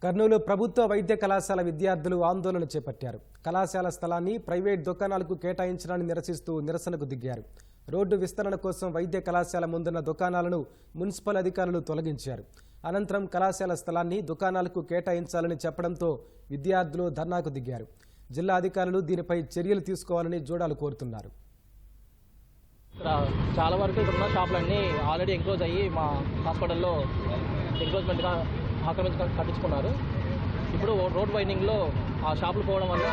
కర్నూలు ప్రభుత్వ వైద్య కళాశాల విద్యార్థులు ఆందోళన చేపట్టారు. కళాశాల స్థలాన్ని ప్రైవేట్ దుకాణాలకు కేటాయించడాన్ని నిరసిస్తూ నిరసనకు దిగారు. రోడ్డు విస్తరణ కోసం వైద్య కళాశాల ముందున్న దుకాణాలను మున్సిపల్ అధికారులు తొలగించారు. అనంతరం కళాశాల స్థలాన్ని దుకాణాలకు కేటాయించాలని చెప్పడంతో విద్యార్థులు ధర్నాకు దిగారు. జిల్లా అధికారులు దీనిపై చర్యలు తీసుకోవాలని జోడాలు కోరుతున్నారు. చాలా వరకు ఇక్కడ ఉన్న షాపులన్నీ ఆల్రెడీ ఎంక్లోజ్ అయ్యి మా హాస్పిటల్లో ఎంక్లోజ్మెంట్గా కట్టించుకున్నారు. ఇప్పుడు రోడ్ వైండింగ్లో ఆ షాపులు పోవడం వల్ల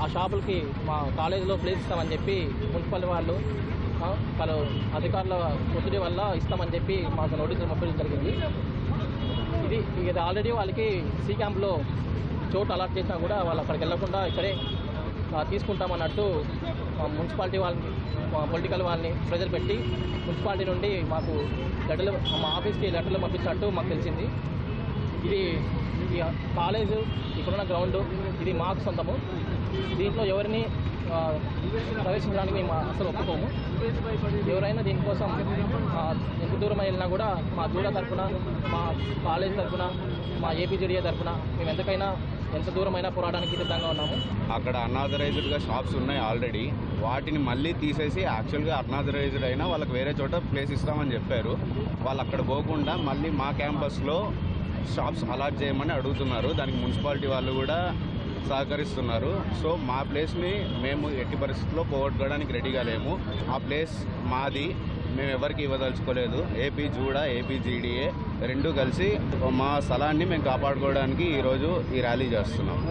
ఆ షాపులకి మా కాలేజీలో ప్లేస్ ఇస్తామని చెప్పి మున్సిపల్ వాళ్ళు పలు అధికారుల ఒత్తిడి వల్ల ఇస్తామని చెప్పి మాకు నోటీసులు పంపించడం జరిగింది. ఇది ఆల్రెడీ వాళ్ళకి సి క్యాంప్లో చోటు అలాట్ చేసినా కూడా వాళ్ళు అక్కడికి వెళ్లకుండా ఇక్కడే తీసుకుంటామన్నట్టు మున్సిపాలిటీ వాళ్ళని పొలిటికల్ వాళ్ళని ప్రెజర్ పెట్టి మున్సిపాలిటీ నుండి మాకు లెటర్లు మా ఆఫీస్కి లెటర్లు పంపించినట్టు మాకు తెలిసింది. ఇది కాలేజు ఇక్కడున్న గ్రౌండ్ ఇది మాకు సొంతము. దీంట్లో ఎవరిని ప్రవేశించడానికి మేము అసలు ఒప్పుకోము. ఎవరైనా దీనికోసం ఎంత దూరం వెళ్ళినా కూడా మా జూడా తరఫున, మా కాలేజ్ తరఫున, మా ఏపీజీడీఏ తరఫున మేము ఎంత దూరమైనా పోరాటానికి సిద్ధంగా ఉన్నాము. అక్కడ అన్ఆథరైజ్డ్గా షాప్స్ ఉన్నాయి ఆల్రెడీ. వాటిని మళ్ళీ తీసేసి యాక్చువల్గా అన్ఆథరైజ్డ్ అయినా వాళ్ళకి వేరే చోట ప్లేస్ ఇస్తామని చెప్పారు. వాళ్ళు అక్కడ పోకుండా మళ్ళీ మా క్యాంపస్లో షాప్స్ అలాట్ చేయమని అడుగుతున్నారు. దానికి మున్సిపాలిటీ వాళ్ళు కూడా సహకరిస్తున్నారు. సో మా ప్లేస్ని మేము ఎట్టి పరిస్థితుల్లో పోగొట్టుకోవడానికి రెడీగా లేము. ఆ ప్లేస్ మాది, మేము ఎవరికి ఇవ్వదలుచుకోలేదు. ఏపీ జూడా, ఏపీజీడీఏ రెండూ కలిసి మా స్థలాన్ని మేము కాపాడుకోవడానికి ఈరోజు ఈ ర్యాలీ చేస్తున్నాం.